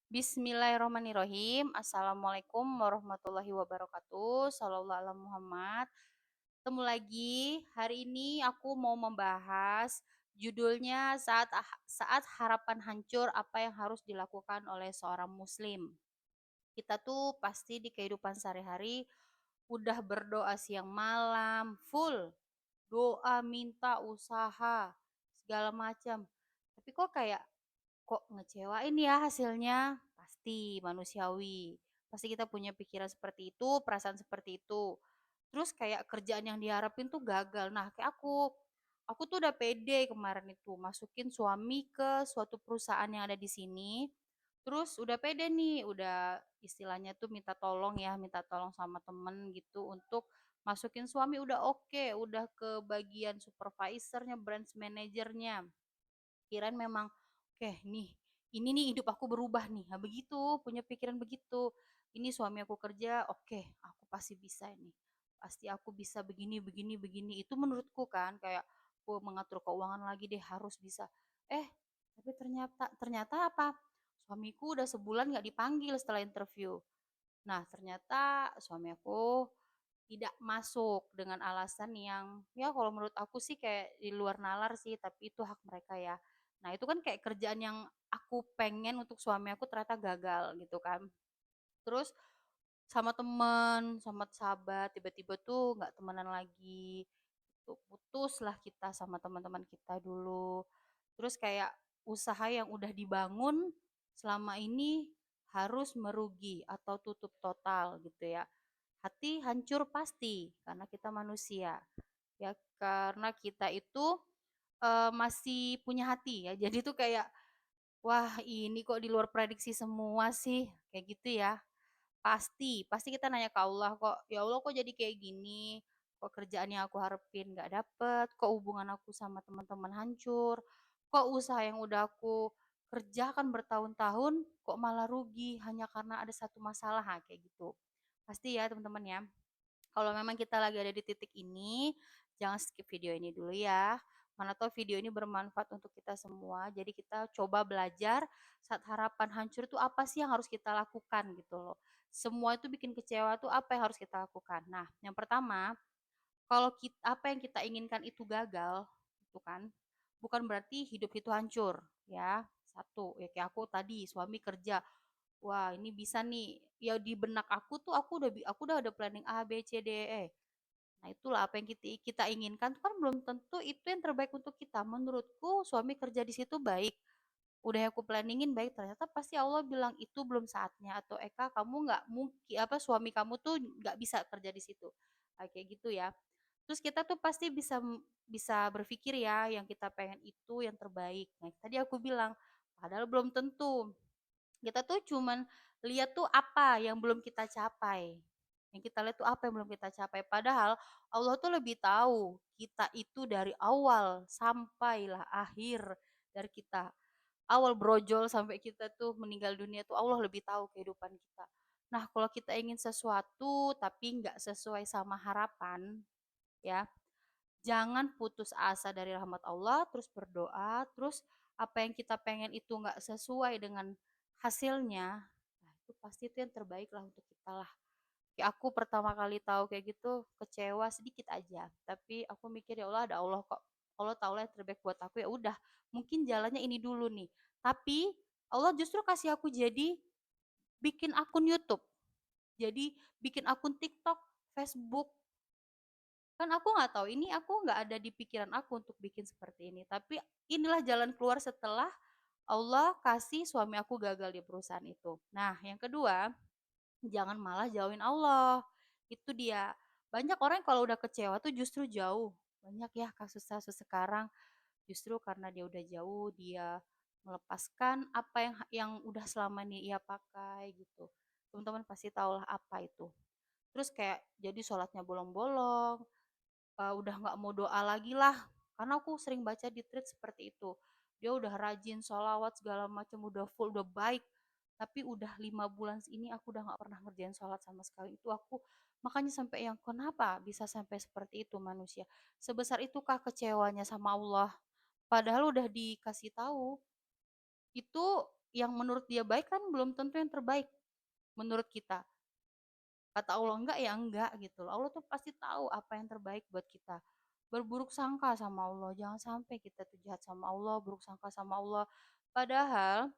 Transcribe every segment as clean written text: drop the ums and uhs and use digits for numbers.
Bismillahirrahmanirrahim. Assalamualaikum warahmatullahi wabarakatuh. Sallallahu ala Muhammad. Ketemu lagi. Hari ini aku mau membahas judulnya saat harapan hancur, apa yang harus dilakukan oleh seorang muslim. Kita tuh pasti di kehidupan sehari-hari udah berdoa siang malam, full doa, minta, usaha, segala macam. Tapi kok ngecewain ya hasilnya? Pasti manusiawi. Pasti kita punya pikiran seperti itu, perasaan seperti itu. Terus kayak kerjaan yang diharapin tuh gagal. Nah, kayak aku tuh udah pede kemarin itu masukin suami ke suatu perusahaan yang ada di sini. Terus udah pede nih, udah istilahnya tuh minta tolong sama temen gitu untuk masukin suami udah oke, udah ke bagian supervisornya, branch manajernya. Kirain memang, oke nih, ini nih hidup aku berubah nih. Nah, begitu, punya pikiran begitu. Ini suami aku kerja, oke, aku pasti bisa ini. Pasti aku bisa begini, begini, begini. Itu menurutku kan kayak aku mengatur keuangan lagi deh harus bisa. Eh, tapi ternyata ternyata apa? Suamiku udah sebulan nggak dipanggil setelah interview. Nah, ternyata suami aku tidak masuk dengan alasan yang ya kalau menurut aku sih kayak di luar nalar sih, tapi itu hak mereka ya. Nah, itu kan kayak kerjaan yang aku pengen untuk suami aku ternyata gagal gitu kan. Terus sama temen, sama sahabat, tiba-tiba tuh nggak temenan lagi. Tuh putus lah kita sama teman-teman kita dulu. Terus kayak usaha yang udah dibangun selama ini harus merugi atau tutup total gitu ya. Hati hancur pasti karena kita manusia. Ya karena kita itu masih punya hati ya. Jadi tuh kayak wah ini kok di luar prediksi semua sih kayak gitu ya. Pasti kita nanya ke Allah kok, "Ya Allah kok jadi kayak gini? Kok kerjaan yang aku harapin nggak dapet? Kok hubungan aku sama teman-teman hancur? Kok usaha yang udah aku kerjakan bertahun-tahun kok malah rugi hanya karena ada satu masalah?" Nah, kayak gitu. Pasti ya teman-teman ya. Kalau memang kita lagi ada di titik ini, jangan skip video ini dulu ya. Mana tahu video ini bermanfaat untuk kita semua. Jadi kita coba belajar saat harapan hancur itu apa sih yang harus kita lakukan gitu loh. Semua itu bikin kecewa tuh apa yang harus kita lakukan. Nah, yang pertama, kalau apa yang kita inginkan itu gagal, itu kan, bukan berarti hidup itu hancur ya. Satu, ya kayak aku tadi suami kerja, wah ini bisa nih, ya di benak aku tuh aku udah ada planning A, B, C, D, E. Nah itulah apa yang kita kita inginkan tuh kan belum tentu itu yang terbaik untuk kita. Menurutku suami kerja di situ baik, udah aku planningin baik, ternyata pasti Allah bilang itu belum saatnya atau Eka kamu nggak mungkin apa suami kamu tuh nggak bisa kerja di situ. Kayak gitu ya. Terus kita tuh pasti bisa berpikir ya yang kita pengen itu yang terbaik. Nah, tadi aku bilang padahal belum tentu. Kita tuh cuman lihat tuh apa yang belum kita capai. Yang kita lihat tuh apa yang belum kita capai. Padahal Allah tuh lebih tahu kita itu dari awal sampailah akhir dari kita. Awal brojol sampai kita tuh meninggal dunia tuh Allah lebih tahu kehidupan kita. Nah, kalau kita ingin sesuatu tapi nggak sesuai sama harapan, ya jangan putus asa dari rahmat Allah, terus berdoa, terus apa yang kita pengen itu nggak sesuai dengan hasilnya, nah itu pasti itu yang terbaik lah untuk kita lah. Kayak aku pertama kali tahu kayak gitu kecewa sedikit aja, tapi aku mikir ya Allah ada Allah kok. Allah tahu lah yang terbaik buat aku ya udah. Mungkin jalannya ini dulu nih. Tapi Allah justru kasih aku jadi bikin akun YouTube, jadi bikin akun TikTok, Facebook, kan aku nggak tahu, ini aku nggak ada di pikiran aku untuk bikin seperti ini. Tapi inilah jalan keluar setelah Allah kasih suami aku gagal di perusahaan itu. Nah, yang kedua, jangan malah jauhin Allah. Itu dia. Banyak orang kalau udah kecewa tuh justru jauh. Banyak ya kasus-kasus sekarang justru karena dia udah jauh, dia melepaskan apa yang udah selama ini ia pakai gitu. Teman-teman pasti tahulah apa itu. Terus kayak jadi sholatnya bolong-bolong, udah nggak mau doa lagi lah, karena aku sering baca di tweet seperti itu. Dia udah rajin sholawat segala macam, udah full, udah baik, tapi udah 5 bulan ini aku udah nggak pernah ngerjain sholat sama sekali. Itu aku makanya sampai yang kenapa bisa sampai seperti itu manusia? Sebesar itukah kecewanya sama Allah? Padahal udah dikasih tahu itu yang menurut dia baik kan belum tentu yang terbaik menurut kita. Kata Allah enggak ya enggak gitu loh. Allah tuh pasti tahu apa yang terbaik buat kita. Berburuk sangka sama Allah, jangan sampai kita tuh jahat sama Allah, buruk sangka sama Allah. Padahal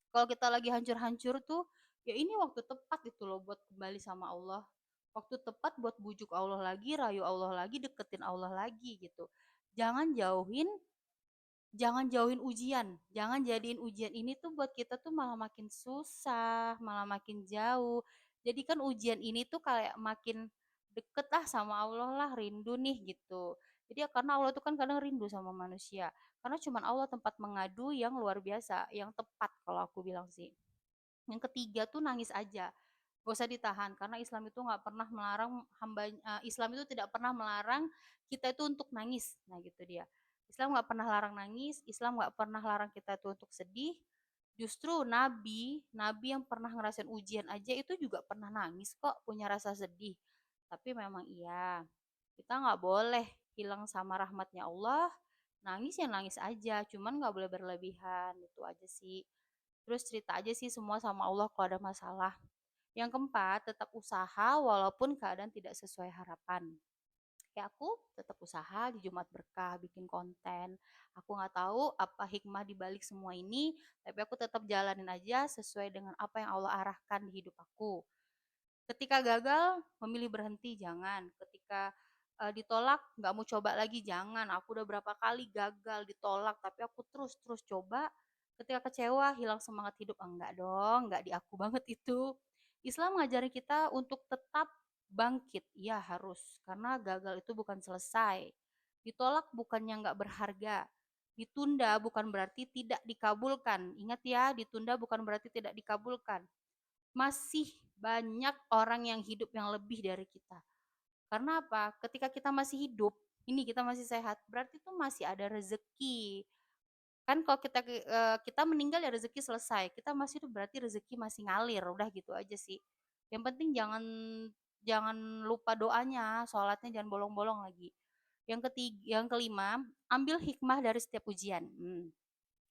kalau kita lagi hancur-hancur tuh, ya ini waktu tepat gitu loh buat kembali sama Allah. Waktu tepat buat bujuk Allah lagi, rayu Allah lagi, deketin Allah lagi gitu. Jangan jauhin Jangan jauhin ujian, jangan jadiin ujian ini tuh buat kita tuh malah makin susah, malah makin jauh. Jadi kan ujian ini tuh kayak makin deket lah sama Allah lah, rindu nih gitu. Jadi ya karena Allah tuh kan kadang rindu sama manusia. Karena cuman Allah tempat mengadu yang luar biasa, yang tepat kalau aku bilang sih. Yang ketiga tuh nangis aja, gak usah ditahan karena Islam itu nggak pernah melarang Islam itu tidak pernah melarang kita itu untuk nangis. Nah gitu dia. Islam nggak pernah larang nangis, Islam nggak pernah larang kita itu untuk sedih. Justru nabi yang pernah ngerasain ujian aja itu juga pernah nangis kok, punya rasa sedih. Tapi memang iya, kita nggak boleh hilang sama rahmatnya Allah. Nangis ya nangis aja, cuman nggak boleh berlebihan, itu aja sih. Terus cerita aja sih semua sama Allah kalau ada masalah. Yang keempat, tetap usaha walaupun keadaan tidak sesuai harapan. Kayak aku tetap usaha di Jumat Berkah, bikin konten. Aku nggak tahu apa hikmah di balik semua ini, tapi aku tetap jalanin aja sesuai dengan apa yang Allah arahkan di hidup aku. Ketika gagal, memilih berhenti, jangan. Ketika ditolak, nggak mau coba lagi, jangan. Aku udah berapa kali gagal, ditolak, tapi aku terus-terus coba. Ketika kecewa, hilang semangat hidup. Enggak dong, nggak di aku banget itu. Islam ngajarin kita untuk tetap bangkit. Ya harus, karena gagal itu bukan selesai. Ditolak bukannya nggak berharga. Ditunda bukan berarti tidak dikabulkan. Ingat ya, ditunda bukan berarti tidak dikabulkan. Masih banyak orang yang hidup yang lebih dari kita. Karena apa? Ketika kita masih hidup, ini kita masih sehat, berarti itu masih ada rezeki. Kan kalau kita meninggal ya rezeki selesai. Kita masih hidup berarti rezeki masih ngalir. Udah gitu aja sih. Yang penting jangan jangan lupa doanya, sholatnya jangan bolong-bolong lagi. Yang kelima, ambil hikmah dari setiap ujian.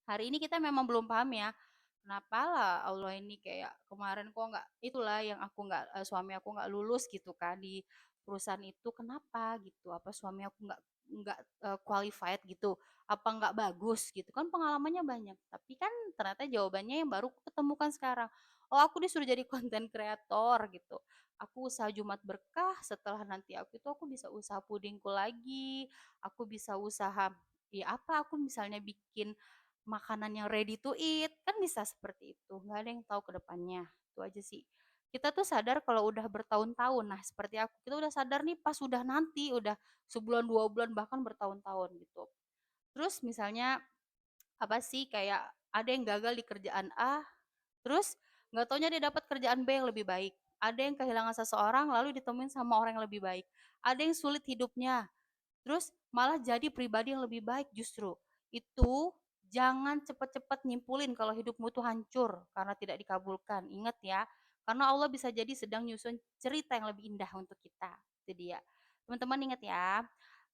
Hari ini kita memang belum paham ya, kenapa lah Allah ini kayak kemarin kok nggak itulah yang suami aku nggak lulus gitu kan di perusahaan itu, kenapa gitu, apa suami aku nggak qualified gitu, apa nggak bagus gitu kan, pengalamannya banyak, tapi kan ternyata jawabannya yang baru ketemukan sekarang. Oh, aku disuruh jadi konten kreator gitu, aku usaha Jumat Berkah, setelah nanti aku bisa usaha pudingku lagi, aku bisa usaha ya apa, aku misalnya bikin makanan yang ready to eat, kan bisa seperti itu, nggak ada yang tahu ke depannya, itu aja sih. Kita tuh sadar kalau udah bertahun-tahun, nah seperti aku, kita udah sadar nih pas udah nanti, udah sebulan, 2 bulan, bahkan bertahun-tahun gitu. Terus misalnya, apa sih, kayak ada yang gagal di kerjaan A, terus nggak taunya dia dapat kerjaan B yang lebih baik. Ada yang kehilangan seseorang lalu ditemuin sama orang yang lebih baik. Ada yang sulit hidupnya, terus malah jadi pribadi yang lebih baik justru. Itu jangan cepat-cepat nyimpulin kalau hidupmu tuh hancur karena tidak dikabulkan. Ingat ya, karena Allah bisa jadi sedang nyusun cerita yang lebih indah untuk kita. Itu dia. Teman-teman ingat ya,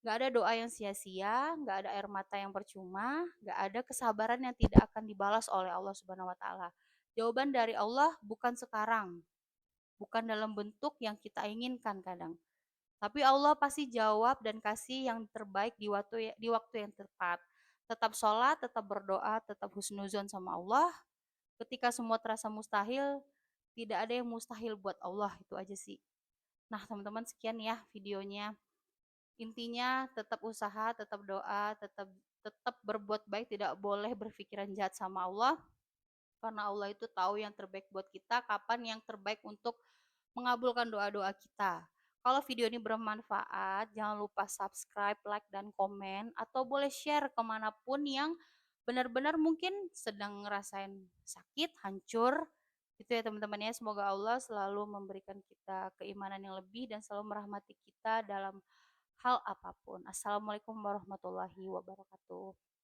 gak ada doa yang sia-sia, gak ada air mata yang percuma, gak ada kesabaran yang tidak akan dibalas oleh Allah Subhanahu Wa Taala. Jawaban dari Allah bukan sekarang, bukan dalam bentuk yang kita inginkan kadang. Tapi Allah pasti jawab dan kasih yang terbaik di waktu yang tepat. Tetap sholat, tetap berdoa, tetap husnuzon sama Allah. Ketika semua terasa mustahil, tidak ada yang mustahil buat Allah, itu aja sih. Nah, teman-teman sekian ya videonya. Intinya tetap usaha, tetap doa, tetap tetap berbuat baik, tidak boleh berpikiran jahat sama Allah karena Allah itu tahu yang terbaik buat kita, kapan yang terbaik untuk mengabulkan doa-doa kita. Kalau video ini bermanfaat, jangan lupa subscribe, like, dan komen, atau boleh share kemanapun yang benar-benar mungkin sedang ngerasain sakit, hancur. Itu ya teman-teman ya, semoga Allah selalu memberikan kita keimanan yang lebih dan selalu merahmati kita dalam hal apapun. Assalamualaikum warahmatullahi wabarakatuh.